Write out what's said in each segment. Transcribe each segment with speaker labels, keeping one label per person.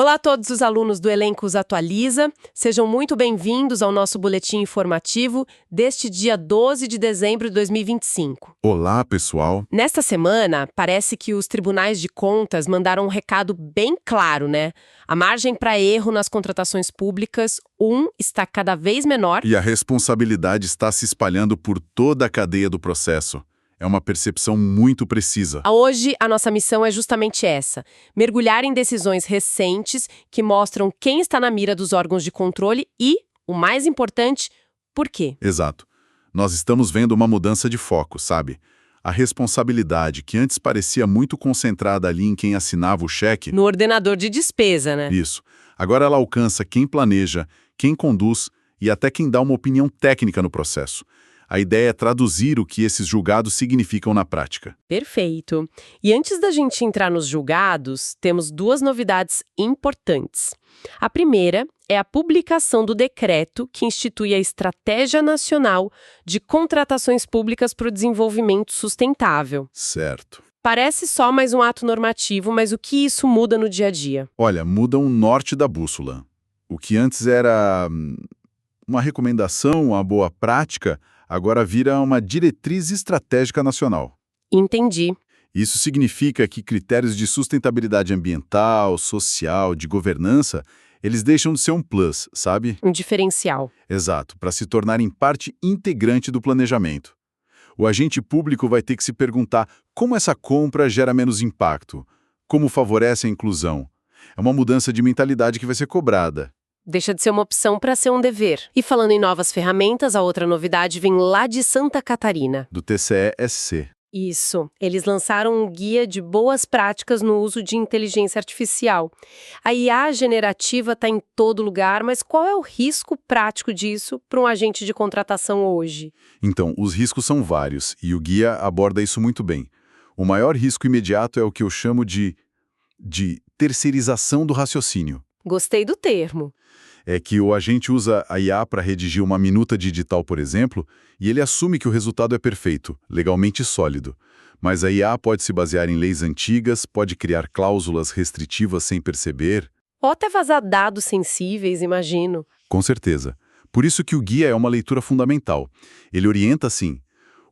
Speaker 1: Olá a todos os alunos do Elencos Atualiza, sejam muito bem-vindos ao nosso boletim informativo deste dia 12 de dezembro de 2025.
Speaker 2: Olá, pessoal.
Speaker 1: Nesta semana, parece que os tribunais de contas mandaram um recado bem claro, né? A margem para erro nas contratações públicas, está cada vez menor.
Speaker 2: E a responsabilidade está se espalhando por toda a cadeia do processo. É uma percepção muito precisa.
Speaker 1: Hoje, a nossa missão é justamente essa: mergulhar em decisões recentes que mostram quem está na mira dos órgãos de controle e, o mais importante, por quê.
Speaker 2: Exato. Nós estamos vendo uma mudança de foco, sabe? A responsabilidade, que antes parecia muito concentrada ali em quem assinava o cheque...
Speaker 1: No ordenador de despesa, né?
Speaker 2: Isso. Agora ela alcança quem planeja, quem conduz e até quem dá uma opinião técnica no processo. A ideia é traduzir o que esses julgados significam na prática.
Speaker 1: Perfeito. E antes da gente entrar nos julgados, temos duas novidades importantes. A primeira é a publicação do decreto que institui a Estratégia Nacional de Contratações Públicas para o Desenvolvimento Sustentável.
Speaker 2: Certo.
Speaker 1: Parece só mais um ato normativo, mas o que isso muda no dia a dia?
Speaker 2: Olha, muda o norte da bússola. O que antes era uma recomendação, uma boa prática, agora vira uma diretriz estratégica nacional.
Speaker 1: Entendi.
Speaker 2: Isso significa que critérios de sustentabilidade ambiental, social, de governança, eles deixam de ser um plus, sabe?
Speaker 1: Um diferencial.
Speaker 2: Exato, para se tornarem parte integrante do planejamento. O agente público vai ter que se perguntar como essa compra gera menos impacto, como favorece a inclusão. É uma mudança de mentalidade que vai ser cobrada.
Speaker 1: Deixa de ser uma opção para ser um dever. E falando em novas ferramentas, a outra novidade vem lá de Santa Catarina.
Speaker 2: Do TCE-SC.
Speaker 1: Isso. Eles lançaram um guia de boas práticas no uso de inteligência artificial. A IA generativa está em todo lugar, mas qual é o risco prático disso para um agente de contratação hoje?
Speaker 2: Então, os riscos são vários, e o guia aborda isso muito bem. O maior risco imediato é o que eu chamo de terceirização do raciocínio.
Speaker 1: Gostei do termo.
Speaker 2: É que o agente usa a IA para redigir uma minuta de edital, por exemplo, e ele assume que o resultado é perfeito, legalmente sólido. Mas a IA pode se basear em leis antigas, pode criar cláusulas restritivas sem perceber.
Speaker 1: Ou até vazar dados sensíveis, imagino.
Speaker 2: Com certeza. Por isso que o guia é uma leitura fundamental. Ele orienta assim: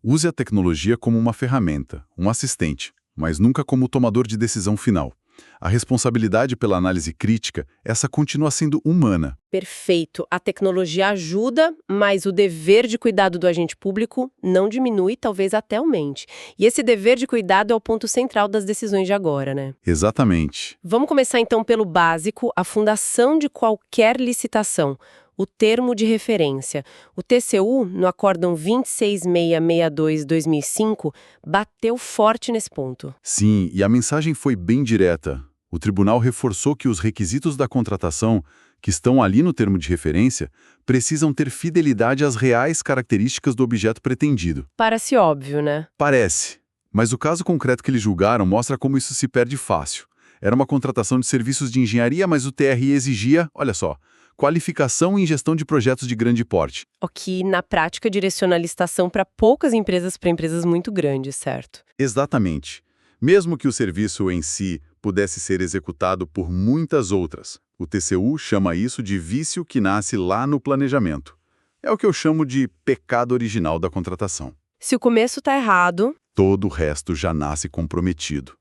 Speaker 2: use a tecnologia como uma ferramenta, um assistente, mas nunca como tomador de decisão final. A responsabilidade pela análise crítica, essa continua sendo humana.
Speaker 1: Perfeito. A tecnologia ajuda, mas o dever de cuidado do agente público não diminui, talvez até aumente. E esse dever de cuidado é o ponto central das decisões de agora, né?
Speaker 2: Exatamente.
Speaker 1: Vamos começar então pelo básico, a fundação de qualquer licitação. O termo de referência. O TCU, no Acórdão 26662-2005, bateu forte nesse ponto.
Speaker 2: Sim, e a mensagem foi bem direta. O tribunal reforçou que os requisitos da contratação, que estão ali no termo de referência, precisam ter fidelidade às reais características do objeto pretendido.
Speaker 1: Parece óbvio, né?
Speaker 2: Parece, mas o caso concreto que eles julgaram mostra como isso se perde fácil. Era uma contratação de serviços de engenharia, mas o TRI exigia, olha só, qualificação em gestão de projetos de grande porte.
Speaker 1: O que, na prática, direciona a licitação para poucas empresas, para empresas muito grandes, certo?
Speaker 2: Exatamente. Mesmo que o serviço em si pudesse ser executado por muitas outras, o TCU chama isso de vício que nasce lá no planejamento. É o que eu chamo de pecado original da contratação.
Speaker 1: Se o começo está errado,
Speaker 2: todo o resto já nasce comprometido.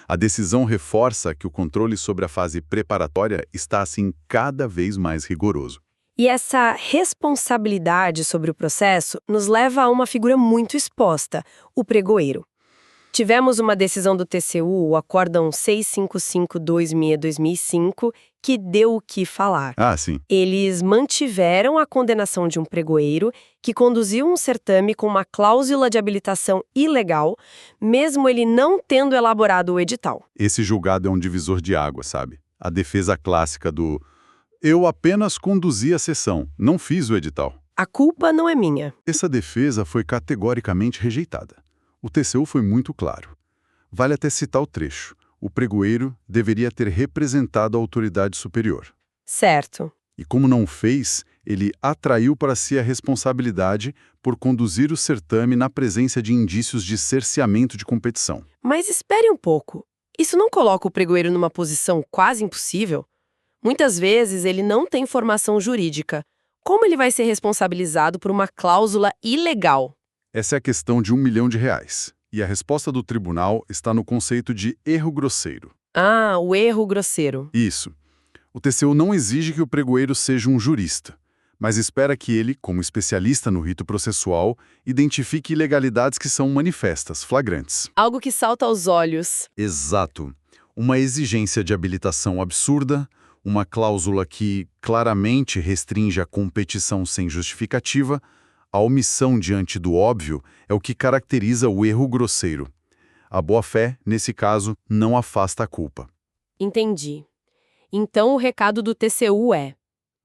Speaker 2: A decisão reforça que o controle sobre a fase preparatória está, assim, cada vez mais rigoroso.
Speaker 1: E essa responsabilidade sobre o processo nos leva a uma figura muito exposta, o pregoeiro. Tivemos uma decisão do TCU, o Acórdão 65526-2005, que deu o que falar.
Speaker 2: Ah, sim.
Speaker 1: Eles mantiveram a condenação de um pregoeiro que conduziu um certame com uma cláusula de habilitação ilegal, mesmo ele não tendo elaborado o edital.
Speaker 2: Esse julgado é um divisor de água, sabe? A defesa clássica do "eu apenas conduzi a sessão, não fiz o edital".
Speaker 1: A culpa não é minha.
Speaker 2: Essa defesa foi categoricamente rejeitada. O TCU foi muito claro. Vale até citar o trecho. O pregoeiro deveria ter representado a autoridade superior.
Speaker 1: Certo.
Speaker 2: E como não fez, ele atraiu para si a responsabilidade por conduzir o certame na presença de indícios de cerceamento de competição.
Speaker 1: Mas espere um pouco. Isso não coloca o pregoeiro numa posição quase impossível? Muitas vezes ele não tem formação jurídica. Como ele vai ser responsabilizado por uma cláusula ilegal?
Speaker 2: Essa é a questão de R$ 1 milhão. E a resposta do tribunal está no conceito de erro grosseiro.
Speaker 1: Ah, o erro grosseiro.
Speaker 2: Isso. O TCU não exige que o pregoeiro seja um jurista, mas espera que ele, como especialista no rito processual, identifique ilegalidades que são manifestas, flagrantes.
Speaker 1: Algo que salta aos olhos.
Speaker 2: Exato. Uma exigência de habilitação absurda, uma cláusula que claramente restringe a competição sem justificativa, a omissão diante do óbvio é o que caracteriza o erro grosseiro. A boa-fé, nesse caso, não afasta a culpa.
Speaker 1: Entendi. Então o recado do TCU é: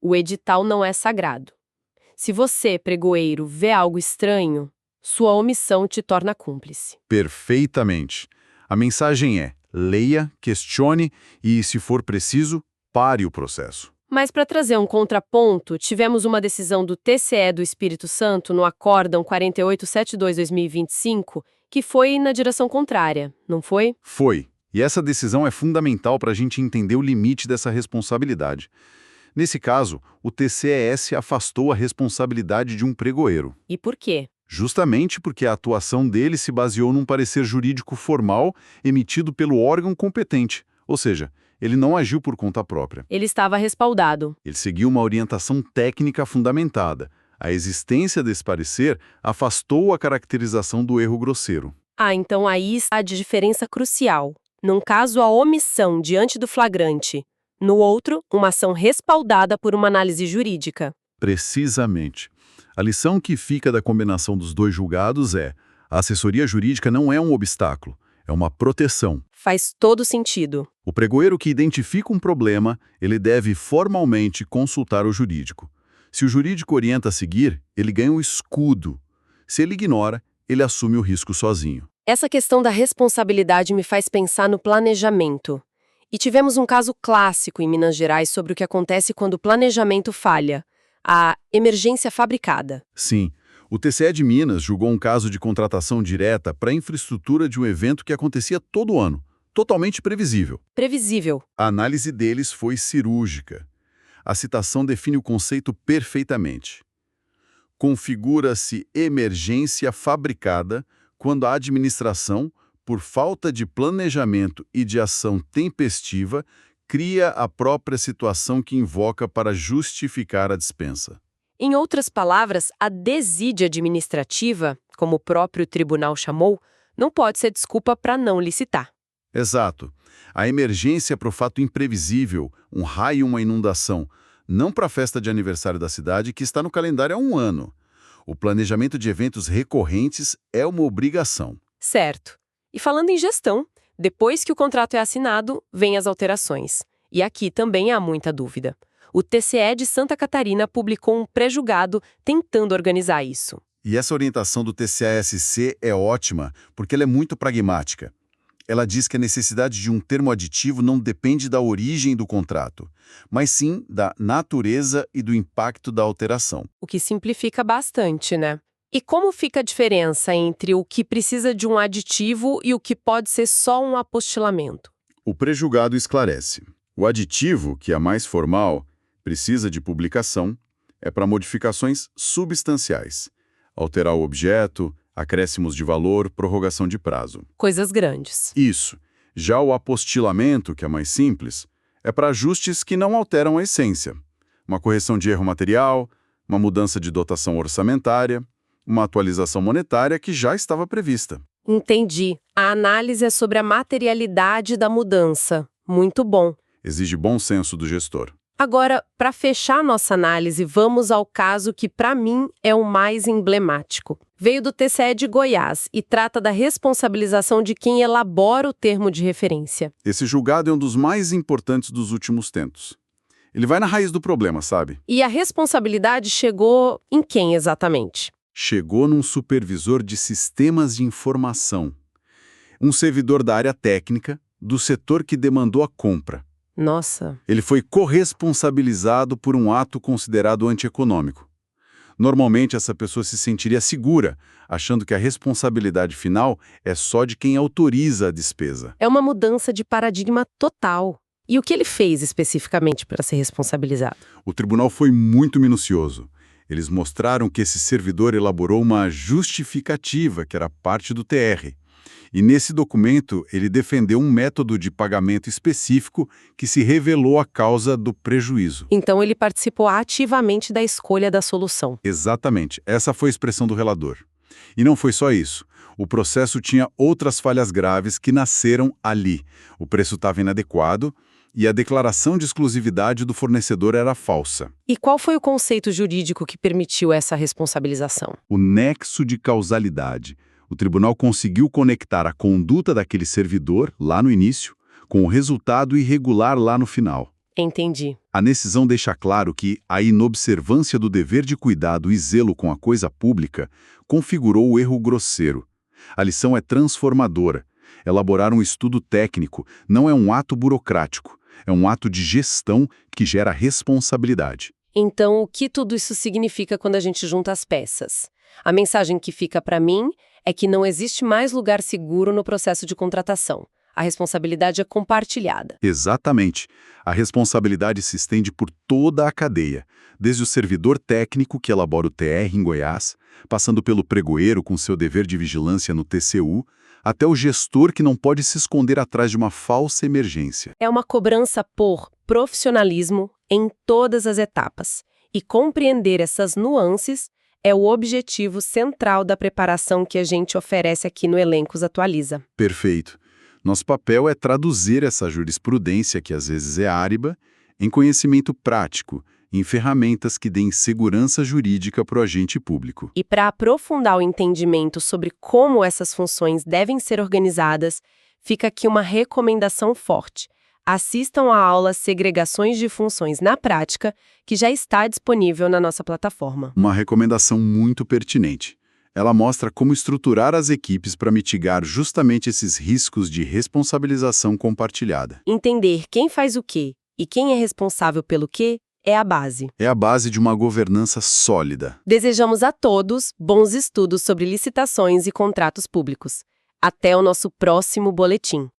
Speaker 1: o edital não é sagrado. Se você, pregoeiro, vê algo estranho, sua omissão te torna cúmplice.
Speaker 2: Perfeitamente. A mensagem é: leia, questione e, se for preciso, pare o processo.
Speaker 1: Mas para trazer um contraponto, tivemos uma decisão do TCE do Espírito Santo no Acórdão 4872/2025 que foi na direção contrária, não foi?
Speaker 2: Foi. E essa decisão é fundamental para a gente entender o limite dessa responsabilidade. Nesse caso, o TCES afastou a responsabilidade de um pregoeiro.
Speaker 1: E por quê?
Speaker 2: Justamente porque a atuação dele se baseou num parecer jurídico formal emitido pelo órgão competente, ou seja, ele não agiu por conta própria.
Speaker 1: Ele estava respaldado.
Speaker 2: Ele seguiu uma orientação técnica fundamentada. A existência desse parecer afastou a caracterização do erro grosseiro.
Speaker 1: Ah, então aí está a diferença crucial. Num caso, a omissão diante do flagrante. No outro, uma ação respaldada por uma análise jurídica.
Speaker 2: Precisamente. A lição que fica da combinação dos dois julgados é: a assessoria jurídica não é um obstáculo, é uma proteção.
Speaker 1: Faz todo sentido.
Speaker 2: O pregoeiro que identifica um problema, ele deve formalmente consultar o jurídico. Se o jurídico orienta a seguir, ele ganha um escudo. Se ele ignora, ele assume o risco sozinho.
Speaker 1: Essa questão da responsabilidade me faz pensar no planejamento. E tivemos um caso clássico em Minas Gerais sobre o que acontece quando o planejamento falha. A emergência fabricada.
Speaker 2: Sim. O TCE de Minas julgou um caso de contratação direta para a infraestrutura de um evento que acontecia todo ano, totalmente previsível.
Speaker 1: Previsível.
Speaker 2: A análise deles foi cirúrgica. A citação define o conceito perfeitamente. Configura-se emergência fabricada quando a administração, por falta de planejamento e de ação tempestiva, cria a própria situação que invoca para justificar a dispensa.
Speaker 1: Em outras palavras, a desídia administrativa, como o próprio tribunal chamou, não pode ser desculpa para não licitar.
Speaker 2: Exato. A emergência para o fato imprevisível, um raio e uma inundação, não para a festa de aniversário da cidade que está no calendário há um ano. O planejamento de eventos recorrentes é uma obrigação.
Speaker 1: Certo. E falando em gestão, depois que o contrato é assinado, vêm as alterações. E aqui também há muita dúvida. O TCE de Santa Catarina publicou um pré-julgado tentando organizar isso.
Speaker 2: E essa orientação do TCE-SC é ótima, porque ela é muito pragmática. Ela diz que a necessidade de um termo aditivo não depende da origem do contrato, mas sim da natureza e do impacto da alteração.
Speaker 1: O que simplifica bastante, né? E como fica a diferença entre o que precisa de um aditivo e o que pode ser só um apostilamento?
Speaker 2: O pré-julgado esclarece. O aditivo, que é mais formal, precisa de publicação, é para modificações substanciais. Alterar o objeto, acréscimos de valor, prorrogação de prazo.
Speaker 1: Coisas grandes.
Speaker 2: Isso. Já o apostilamento, que é mais simples, é para ajustes que não alteram a essência. Uma correção de erro material, uma mudança de dotação orçamentária, uma atualização monetária que já estava prevista.
Speaker 1: Entendi. A análise é sobre a materialidade da mudança. Muito bom.
Speaker 2: Exige bom senso do gestor.
Speaker 1: Agora, para fechar nossa análise, vamos ao caso que, para mim, é o mais emblemático. Veio do TCE de Goiás e trata da responsabilização de quem elabora o termo de referência.
Speaker 2: Esse julgado é um dos mais importantes dos últimos tempos. Ele vai na raiz do problema, sabe?
Speaker 1: E a responsabilidade chegou em quem exatamente?
Speaker 2: Chegou num supervisor de sistemas de informação. Um servidor da área técnica, do setor que demandou a compra.
Speaker 1: Nossa.
Speaker 2: Ele foi corresponsabilizado por um ato considerado antieconômico. Normalmente, essa pessoa se sentiria segura, achando que a responsabilidade final é só de quem autoriza a despesa.
Speaker 1: É uma mudança de paradigma total. E o que ele fez especificamente para ser responsabilizado?
Speaker 2: O tribunal foi muito minucioso. Eles mostraram que esse servidor elaborou uma justificativa, que era parte do TR. E nesse documento, ele defendeu um método de pagamento específico que se revelou a causa do prejuízo.
Speaker 1: Então ele participou ativamente da escolha da solução.
Speaker 2: Exatamente, essa foi a expressão do relator. E não foi só isso. O processo tinha outras falhas graves que nasceram ali. O preço estava inadequado e a declaração de exclusividade do fornecedor era falsa.
Speaker 1: E qual foi o conceito jurídico que permitiu essa responsabilização?
Speaker 2: O nexo de causalidade. O tribunal conseguiu conectar a conduta daquele servidor, lá no início, com o resultado irregular lá no final.
Speaker 1: Entendi.
Speaker 2: A decisão deixa claro que a inobservância do dever de cuidado e zelo com a coisa pública configurou o erro grosseiro. A lição é transformadora. Elaborar um estudo técnico não é um ato burocrático, é um ato de gestão que gera responsabilidade.
Speaker 1: Então, o que tudo isso significa quando a gente junta as peças? A mensagem que fica para mim é que não existe mais lugar seguro no processo de contratação. A responsabilidade é compartilhada.
Speaker 2: Exatamente. A responsabilidade se estende por toda a cadeia, desde o servidor técnico que elabora o TR em Goiás, passando pelo pregoeiro com seu dever de vigilância no TCU, até o gestor que não pode se esconder atrás de uma falsa emergência.
Speaker 1: É uma cobrança por profissionalismo em todas as etapas. E compreender essas nuances é o objetivo central da preparação que a gente oferece aqui no Elencos Atualiza.
Speaker 2: Perfeito. Nosso papel é traduzir essa jurisprudência, que às vezes é áriba, em conhecimento prático, em ferramentas que deem segurança jurídica para o agente público.
Speaker 1: E para aprofundar o entendimento sobre como essas funções devem ser organizadas, fica aqui uma recomendação forte. Assistam à aula Segregações de Funções na Prática, que já está disponível na nossa plataforma.
Speaker 2: Uma recomendação muito pertinente. Ela mostra como estruturar as equipes para mitigar justamente esses riscos de responsabilização compartilhada.
Speaker 1: Entender quem faz o quê e quem é responsável pelo quê é a base.
Speaker 2: É a base de uma governança sólida.
Speaker 1: Desejamos a todos bons estudos sobre licitações e contratos públicos. Até o nosso próximo boletim.